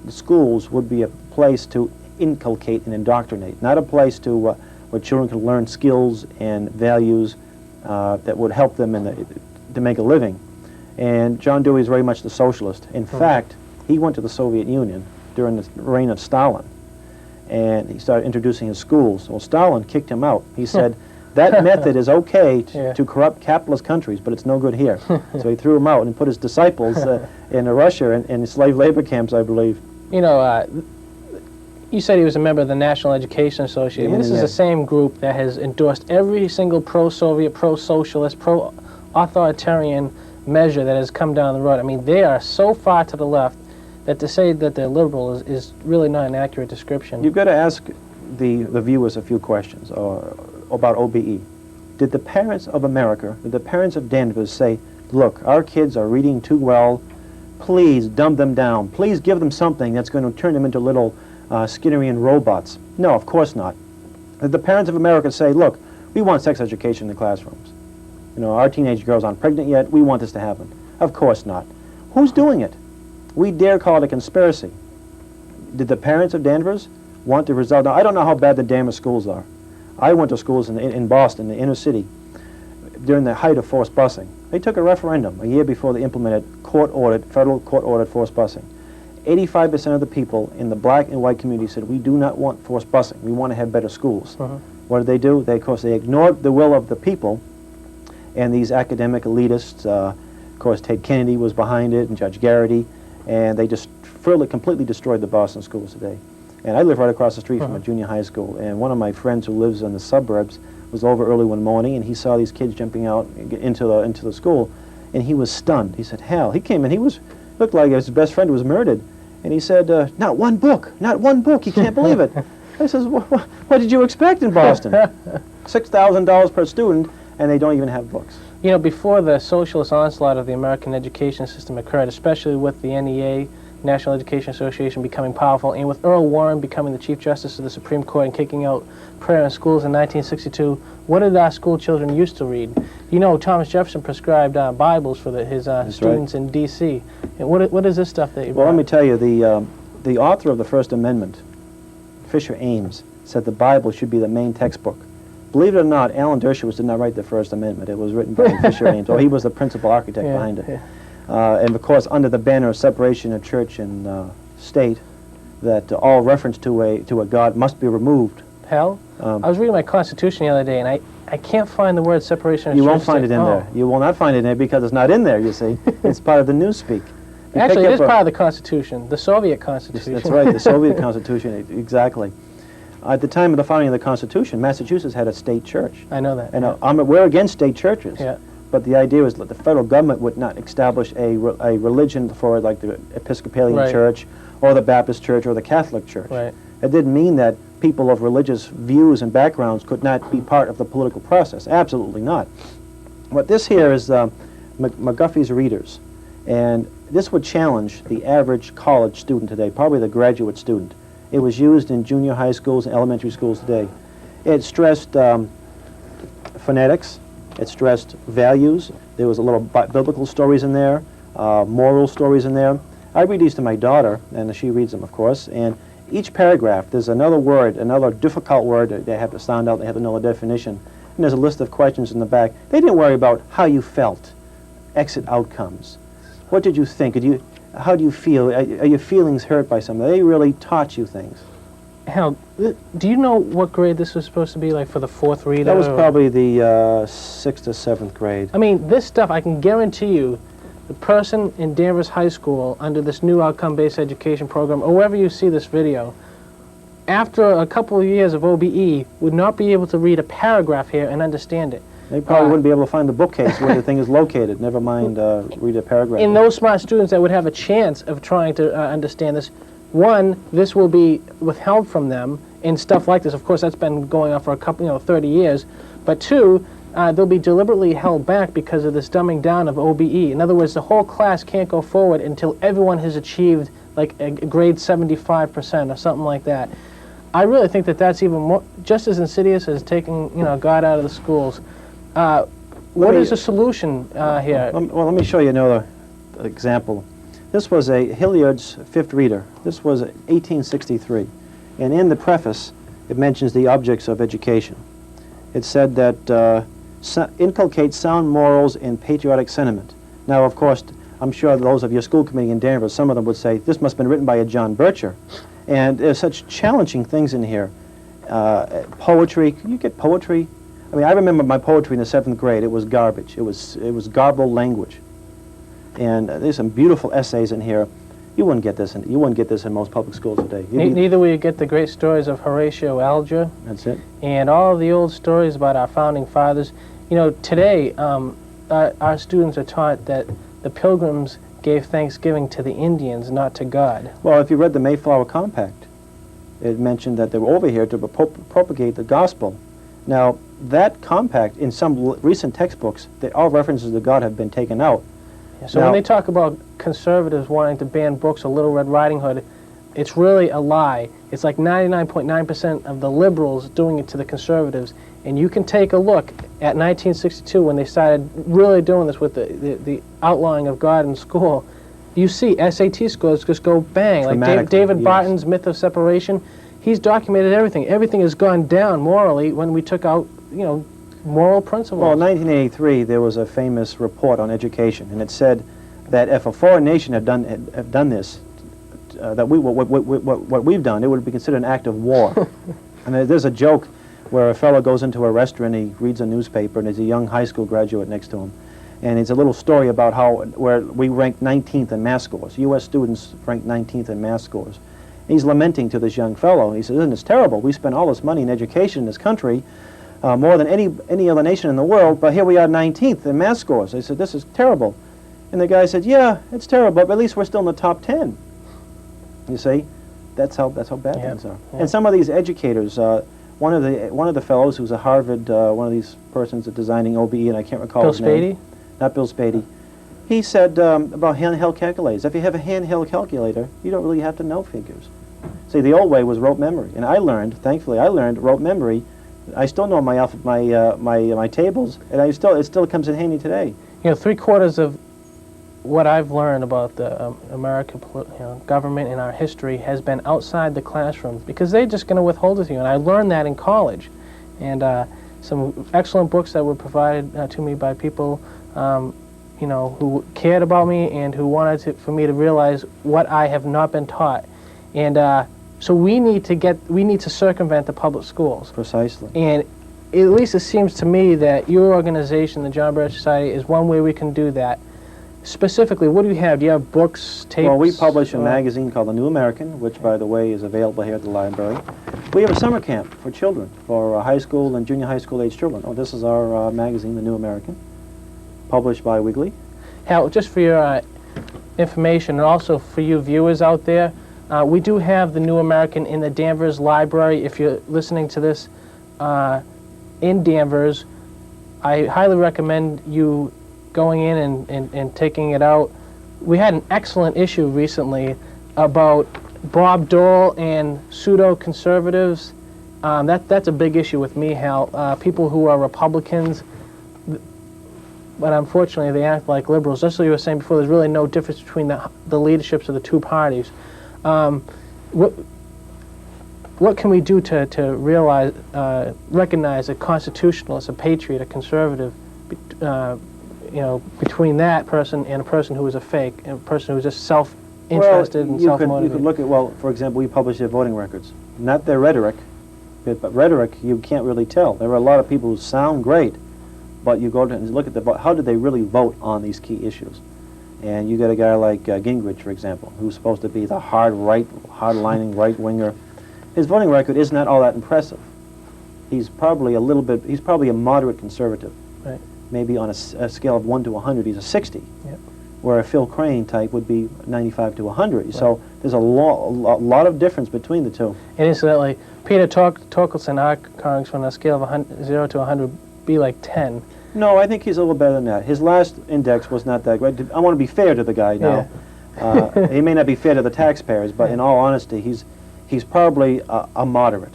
the schools would be a place to inculcate and indoctrinate, not a place to where children can learn skills and values that would help them to make a living. And John Dewey is very much the socialist. In fact, he went to the Soviet Union during the reign of Stalin, and he started introducing his schools. Well, Stalin kicked him out. He said, that method is okay to corrupt capitalist countries, but it's no good here. So he threw him out and put his disciples in Russia in slave labor camps, I believe. You know, you said he was a member of the National Education Association. This is the same group that has endorsed every single pro-Soviet, pro-socialist, pro-authoritarian measure that has come down the road. I mean, they are so far to the left that to say that they're liberal is really not an accurate description. You've got to ask the viewers a few questions about OBE. Did the parents of America, did the parents of Danvers say, look, our kids are reading too well, please dumb them down, please give them something that's going to turn them into little Skinnerian robots? No, of course not. Did the parents of America say, look, we want sex education in the classrooms? You know, our teenage girls aren't pregnant yet, we want this to happen. Of course not. Who's doing it? We dare call it a conspiracy. Did the parents of Danvers want to result? Now, I don't know how bad the Danvers schools are. I went to schools in Boston, the inner city, during the height of forced busing. They took a referendum a year before they implemented federal court-ordered forced busing. 85% of the people in the black and white community said, we do not want forced busing. We want to have better schools. What did they do? Of course, they ignored the will of the people, and these academic elitists, of course, Ted Kennedy was behind it, and Judge Garrity, and they just completely destroyed the Boston schools today. And I live right across the street from a junior high school, and one of my friends who lives in the suburbs was over early one morning, and he saw these kids jumping out into the school, and he was stunned. He said, Hal, he came in, looked like his best friend was murdered, and he said, not one book, he can't believe it. I says, what did you expect in Boston? $6,000 per student, and they don't even have books. You know, before the socialist onslaught of the American education system occurred, especially with the NEA, National Education Association, becoming powerful, and with Earl Warren becoming the Chief Justice of the Supreme Court and kicking out prayer in schools in 1962, what did our school children used to read? You know, Thomas Jefferson prescribed Bibles for his students in D.C. And what is this stuff that you brought? Well, let me tell you, the author of the First Amendment, Fisher Ames, said the Bible should be the main textbook. Believe it or not, Alan Dershowitz did not write the First Amendment. It was written by Fisher Ames. Well, he was the principal architect behind it. And of course, under the banner of separation of church and state, that all reference to a God must be removed. Hal, I was reading my Constitution the other day, and I can't find the word separation of You church won't find it in there. You will not find it in there because it's not in there, you see. It's part of the newspeak. Actually, it is part of the Constitution, the Soviet Constitution. That's right, the Soviet Constitution, exactly. At the time of the founding of the Constitution, Massachusetts had a state church. I know that. And we're against state churches. Yeah. But the idea was that the federal government would not establish a religion for like the Episcopalian Right. Church or the Baptist Church or the Catholic Church. Right. It didn't mean that people of religious views and backgrounds could not be part of the political process. Absolutely not. What this here is McGuffey's Readers. And this would challenge the average college student today, probably the graduate student. It was used in junior high schools and elementary schools today. It stressed phonetics. It stressed values. There was a little biblical stories in there, moral stories in there. I read these to my daughter, and she reads them, of course. And each paragraph, there's another word, another difficult word that they have to sound out. They have to know the definition. And there's a list of questions in the back. They didn't worry about how you felt, exit outcomes. What did you think? How do you feel? Are your feelings hurt by something? They really taught you things. Hal, do you know what grade this was supposed to be, like for the fourth reader? That was probably the 6th or 7th grade. I mean, this stuff, I can guarantee you, the person in Danvers High School under this new outcome-based education program, or wherever you see this video, after a couple of years of OBE, would not be able to read a paragraph here and understand it. They probably wouldn't be able to find the bookcase where the thing is located, never mind read a paragraph. In those smart students that would have a chance of trying to understand this, one, this will be withheld from them in stuff like this. Of course, that's been going on for a couple, 30 years. But two, they'll be deliberately held back because of this dumbing down of OBE. In other words, the whole class can't go forward until everyone has achieved like a grade 75% or something like that. I really think that that's even more, just as insidious as taking, God out of the schools. What is the solution here? Well, let me show you another example. This was a Hilliard's Fifth Reader. This was 1863. And in the preface, it mentions the objects of education. It said that inculcate sound morals and patriotic sentiment. Now, of course, I'm sure those of your school committee in Danvers, some of them would say, this must have been written by a John Bircher. And there's such challenging things in here. Poetry, can you get poetry? I mean, I remember my poetry in the 7th grade. It was garbage. It was garbled language. And there's some beautiful essays in here. You wouldn't get this in most public schools today. Neither will you get the great stories of Horatio Alger. That's it. And all of the old stories about our founding fathers. Today, our students are taught that the Pilgrims gave Thanksgiving to the Indians, not to God. Well, if you read the Mayflower Compact, it mentioned that they were over here to propagate the gospel. Now, that compact, in some recent textbooks, all references to God have been taken out. Yeah, so when they talk about conservatives wanting to ban books or Little Red Riding Hood, it's really a lie. It's like 99.9% of the liberals doing it to the conservatives. And you can take a look at 1962 when they started really doing this with the outlawing of God in school. You see SAT scores just go bang. Like David Barton's Myth of Separation, he's documented everything. Everything has gone down morally when we took out, moral principles. Well, in 1983, there was a famous report on education, and it said that if a foreign nation had done this, that what we've done, it would be considered an act of war. And there's a joke where a fellow goes into a restaurant, he reads a newspaper, and there's a young high school graduate next to him. And it's a little story about where we ranked 19th in math scores. U.S. students ranked 19th in math scores. And he's lamenting to this young fellow. He says, isn't this terrible? We spend all this money in education in this country, more than any other nation in the world, but here we are 19th in math scores. They said, this is terrible. And the guy said, yeah, it's terrible, but at least we're still in the top 10. You see? That's how bad things are. Yeah. And some of these educators, one of the fellows who's a Harvard, one of these persons that designing OBE, and I can't recall his name. Bill Spady? Not Bill Spady. He said about handheld calculators. If you have a handheld calculator, you don't really have to know figures. See, the old way was rote memory, and thankfully, I learned rote memory. I still know my tables, and it still comes in handy today. 3/4 of what I've learned about the American government and our history has been outside the classroom because they're just going to withhold it to you. And I learned that in college. And some excellent books that were provided to me by people, who cared about me and who wanted for me to realize what I have not been taught. And so we need to circumvent the public schools. Precisely. And at least it seems to me that your organization, the John Birch Society, is one way we can do that. Specifically, what do you have? Do you have books, tapes? Well, we publish a magazine called The New American, which, by the way, is available here at the library. We have a summer camp for children, for high school and junior high school age children. Oh, this is our magazine, The New American, published by Wigley. Hal, just for your information, and also for you viewers out there, we do have The New American in the Danvers library. If you're listening to this in Danvers, I highly recommend you going in and taking it out. We had an excellent issue recently about Bob Dole and pseudo-conservatives. That's a big issue with me, Hal. People who are Republicans, but unfortunately they act like liberals. Just like you were saying before, there's really no difference between the leaderships of the two parties. What can we do to realize, recognize a constitutionalist, a patriot, a conservative, between that person and a person who is a fake, and a person who's just self-interested and self-motivated? You could look at, well, for example, we publish their voting records. Not their rhetoric, but rhetoric you can't really tell. There are a lot of people who sound great, but you go to and look at how did they really vote on these key issues? And you get a guy like Gingrich, for example, who's supposed to be the hard-lining right-winger. His voting record is not all that impressive. He's probably a moderate conservative. Right. Maybe on a scale of 1 to 100, he's a 60. Yep. Where a Phil Crane type would be 95 to 100. Right. So there's a lot of difference between the two. And incidentally, Peter Torkelson, our congressman, on a scale of 0 to 100, would be like 10. No, I think he's a little better than that. His last index was not that great. I want to be fair to the guy now. Yeah. He may not be fair to the taxpayers, but in all honesty, he's probably a moderate.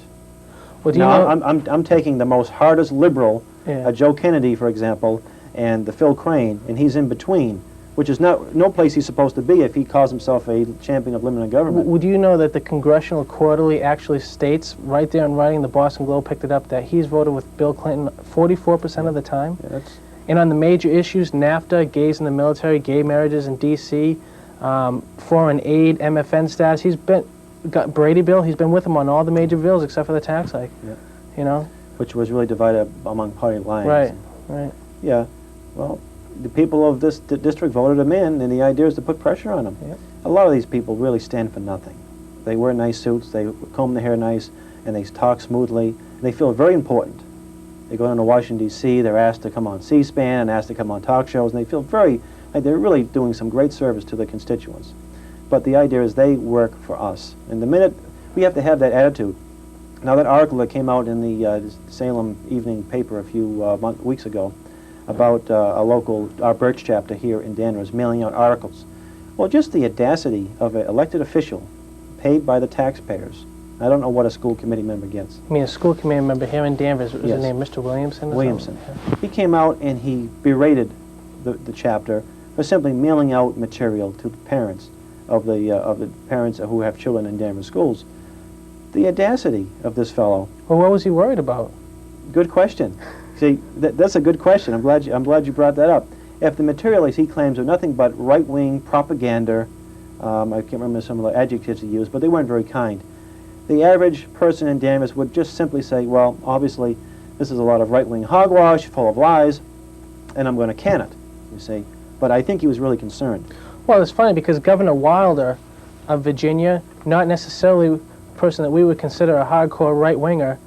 Well, do you now, know? I'm taking the most hardest liberal, Yeah. Joe Kennedy, for example, and the Phil Crane, and he's in between, which is no place he's supposed to be if he calls himself a champion of limited government. Would you know that the Congressional Quarterly actually states right there in writing, the Boston Globe picked it up, that he's voted with Bill Clinton 44% of the time? Yeah, and on the major issues, NAFTA, gays in the military, gay marriages in D.C., foreign aid, MFN status, got Brady bill, he's been with him on all the major bills except for the tax hike. Yeah. You know? Which was really divided among party lines. Right, right. Yeah, well, the people of this district voted him in, and the idea is to put pressure on him. Yep. A lot of these people really stand for nothing. They wear nice suits, they comb their hair nice, and they talk smoothly, and they feel very important. They go down to Washington, D.C., they're asked to come on C-SPAN, and asked to come on talk shows, and they feel very, like they're really doing some great service to their constituents. But the idea is they work for us. And the minute we have to have that attitude. Now, that article that came out in the Salem Evening paper a few weeks ago about our Birch chapter here in Danvers mailing out articles. Well, just the audacity of an elected official paid by the taxpayers. I don't know what a school committee member gets. I mean, a school committee member here in Danvers, was Yes. his name Mr. Williamson? Williamson. He came out and he berated the chapter for simply mailing out material to the parents of the parents who have children in Danvers schools. The audacity of this fellow. Well, what was he worried about? Good question. See, that's a good question. I'm glad you brought that up. If the material, as he claims, are nothing but right-wing propaganda, I can't remember some of the adjectives he used, but they weren't very kind. The average person in Danvers would just simply say, well, obviously, this is a lot of right-wing hogwash, full of lies, and I'm going to can it, you see. But I think he was really concerned. Well, it's funny because Governor Wilder of Virginia, not necessarily a person that we would consider a hardcore right-winger,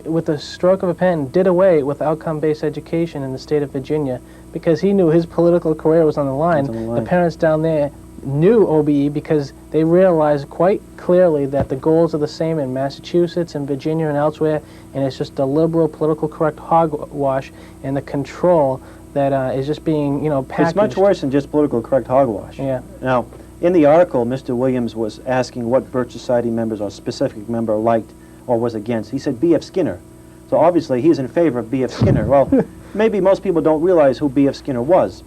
with the stroke of a pen, did away with outcome-based education in the state of Virginia because he knew his political career was on the line. The parents down there knew OBE because they realized quite clearly that the goals are the same in Massachusetts and Virginia and elsewhere, and it's just the liberal, political correct hogwash and the control that is just being, packaged. It's much worse than just political correct hogwash. Yeah. Now, in the article, Mr. Williams was asking what Birch Society members or specific member liked or was against. He said B.F. Skinner. So obviously he's in favor of B.F. Skinner. Well, maybe most people don't realize who B.F. Skinner was.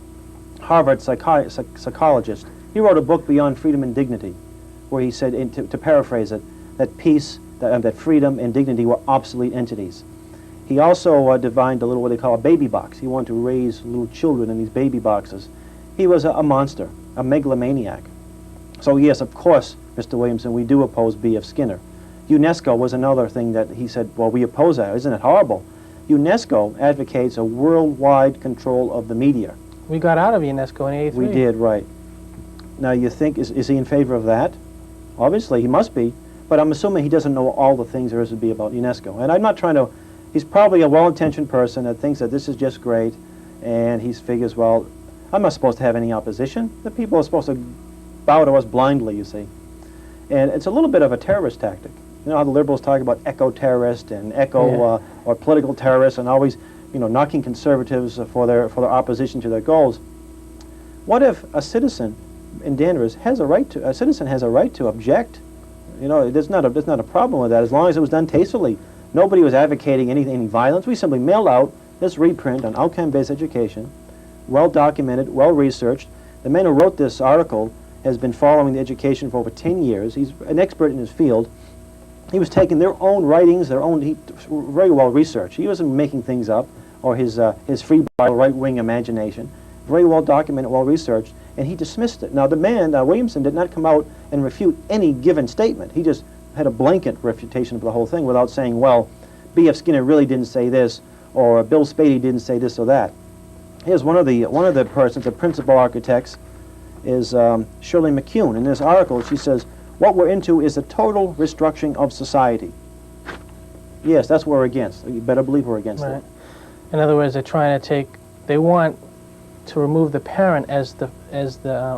Harvard psychologist. He wrote a book, Beyond Freedom and Dignity, where he said, to paraphrase it, that peace, that freedom and dignity were obsolete entities. He also divined a little what they call a baby box. He wanted to raise little children in these baby boxes. He was a monster, a megalomaniac. So yes, of course, Mr. Williamson, we do oppose B.F. Skinner. UNESCO was another thing that he said, well, we oppose that. Isn't it horrible? UNESCO advocates a worldwide control of the media. We got out of UNESCO in '83. We did, right. Now you think, is he in favor of that? Obviously he must be, but I'm assuming he doesn't know all the things there is to be about UNESCO. And I'm not trying to, he's probably a well-intentioned person that thinks that this is just great, and he figures, well, I'm not supposed to have any opposition. The people are supposed to bow to us blindly, you see. And it's a little bit of a terrorist tactic. You know how the liberals talk about eco-terrorist and or political terrorists, and always, you know, knocking conservatives for their opposition to their goals. What if a citizen in Danvers has a right to object? You know, there's not a problem with that as long as it was done tastefully. Nobody was advocating any violence. We simply mailed out this reprint on outcome-based education, well documented, well researched. The man who wrote this article has been following the education for over 10 years. He's an expert in his field. He was taking their own writings, very well researched. He wasn't making things up, or his free right-wing imagination. Very well documented, well researched, and he dismissed it. Now the man, Williamson, did not come out and refute any given statement. He just had a blanket refutation of the whole thing without saying, well, B.F. Skinner really didn't say this, or Bill Spady didn't say this or that. Here's one of the persons, the principal architects, is Shirley McCune. In this article, she says, what we're into is a total restructuring of society. Yes, that's what we're against. You better believe we're against it. In other words, they want to remove the parent as the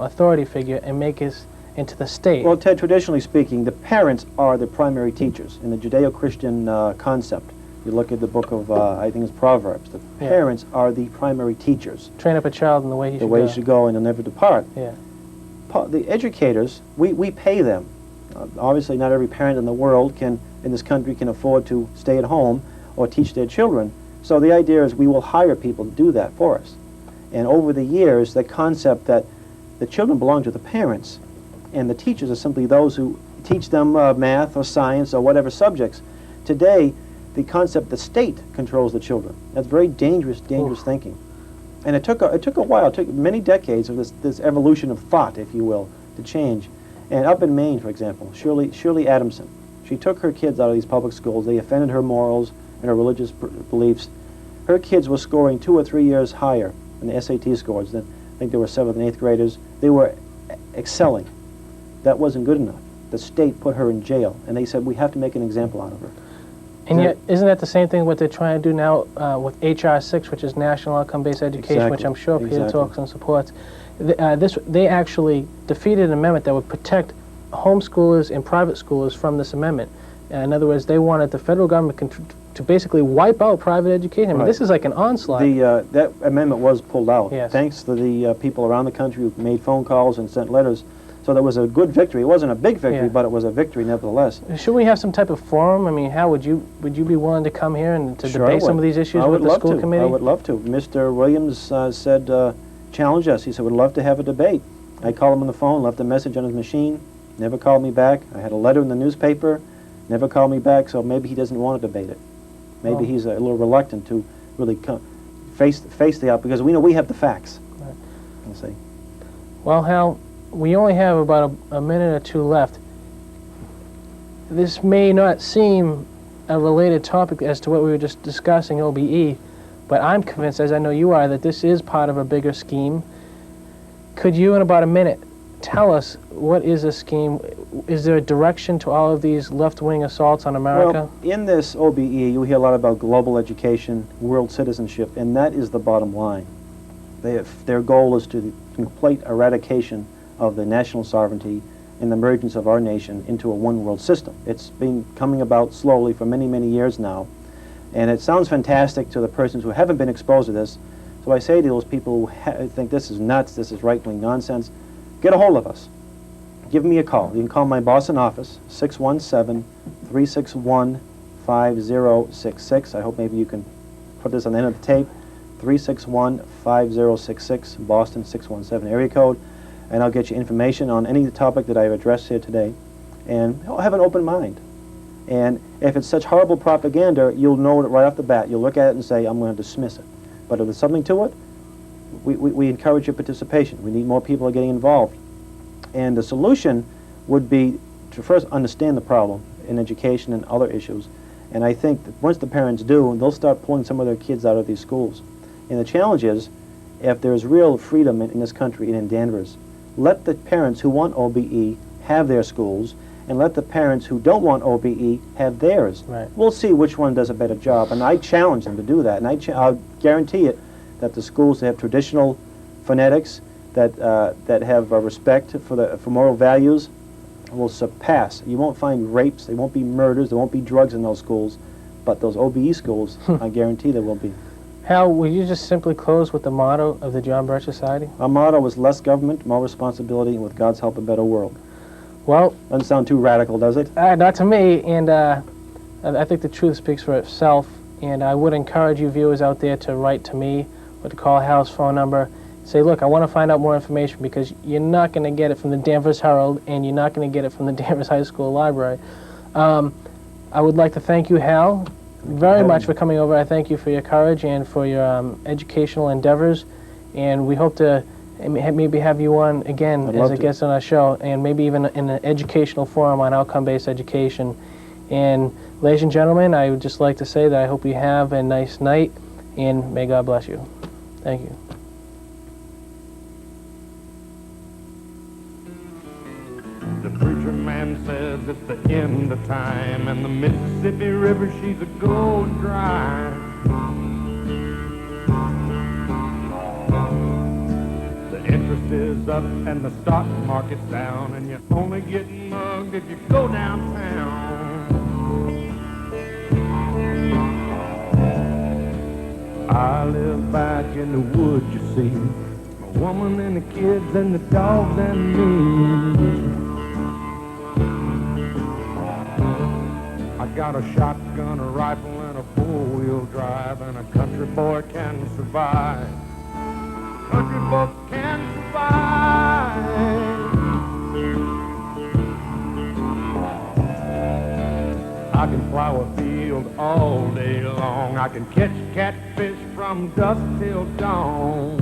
authority figure and make us into the state. Well, Ted, traditionally speaking, the parents are the primary teachers in the Judeo-Christian concept. You look at the book of, I think it's Proverbs. The parents are the primary teachers. Train up a child in the way he should go, and he'll never depart. Yeah. The educators, we pay them. Obviously, not every parent in the world in this country can afford to stay at home or teach their children. So the idea is we will hire people to do that for us. And over the years, the concept that the children belong to the parents, and the teachers are simply those who teach them math or science or whatever subjects. Today, the concept the state controls the children. That's very dangerous thinking. And it took a while. It took many decades of this evolution of thought, if you will, to change. And up in Maine, for example, Shirley Adamson, she took her kids out of these public schools. They offended her morals and her religious beliefs. Her kids were scoring 2 or 3 years higher in the SAT scores than, I think they were 7th and 8th graders. They were excelling. That wasn't good enough. The state put her in jail, and they said, we have to make an example out of her. And yet, isn't that the same thing what they're trying to do now with H.R. 6, which is National Outcome-Based Education, which I'm sure Peter talks and supports? They actually defeated an amendment that would protect homeschoolers and private schoolers from this amendment. In other words, they wanted the federal government to basically wipe out private education. I mean, this is like an onslaught. That amendment was pulled out, yes, thanks to the people around the country who made phone calls and sent letters. So that was a good victory. It wasn't a big victory, but it was a victory nevertheless. Should we have some type of forum? I mean, Hal, would you be willing to come here and to debate some of these issues with the school committee? I would love to. Mr. Williams said, challenge us. He said, would love to have a debate. I called him on the phone, left a message on his machine, never called me back. I had a letter in the newspaper, never called me back, so maybe he doesn't want to debate it. Maybe he's a little reluctant to really face the out, because we know we have the facts. Right. You see. Well, Hal, we only have about a minute or two left. This may not seem a related topic as to what we were just discussing, OBE, but I'm convinced, as I know you are, that this is part of a bigger scheme. Could you, in about a minute, tell us what is a scheme? Is there a direction to all of these left-wing assaults on America? Well, in this OBE, you hear a lot about global education, world citizenship, and that is the bottom line. Their goal is to complete eradication of the national sovereignty and the emergence of our nation into a one-world system. It's been coming about slowly for many, many years now, and it sounds fantastic to the persons who haven't been exposed to this. So I say to those people who think this is nuts, this is right-wing nonsense, get a hold of us. Give me a call. You can call my Boston office, 617-361-5066. I hope maybe you can put this on the end of the tape, 361-5066, Boston 617 area code. And I'll get you information on any topic that I've addressed here today. And I'll have an open mind. And if it's such horrible propaganda, you'll know it right off the bat. You'll look at it and say, I'm going to dismiss it. But if there's something to it, we encourage your participation. We need more people getting involved. And the solution would be to first understand the problem in education and other issues, And I think that once the parents do, they'll start pulling some of their kids out of these schools. And the challenge is, if there's real freedom in this country and in Danvers, let the parents who want OBE have their schools, and let the parents who don't want OBE have theirs. Right. We'll see which one does a better job, and I challenge them to do that. And I'll guarantee it that the schools that have traditional phonetics, that have respect for moral values, will surpass. You won't find rapes, there won't be murders, there won't be drugs in those schools, but those OBE schools, I guarantee there will be. Hal, will you just simply close with the motto of the John Birch Society? Our motto is less government, more responsibility, and with God's help, a better world. Well, Doesn't sound too radical, does it? not to me, and I think the truth speaks for itself, and I would encourage you viewers out there to write to me or to call Hal's phone number. Say, look, I want to find out more information, because you're not going to get it from the Danvers Herald, and you're not going to get it from the Danvers High School Library. I would like to thank you, Hal, very much for coming over. I thank you for your courage and for your educational endeavors, and we hope to maybe have you on again as a guest on our show, and maybe even in an educational forum on outcome-based education. And ladies and gentlemen, I would just like to say that I hope you have a nice night, and may God bless you. Thank you. The preacher man says it's the end of time, and the Mississippi River, she's a going dry. The interest is up and the stock market's down, and you're only getting mugged if you go downtown. I live back in the woods, you see, a woman and the kids and the dogs and me. I got a shotgun, a rifle, and a four-wheel drive, and a country boy can survive. Country boy can survive. I can plow a field all day long. I can catch catfish from dusk till dawn.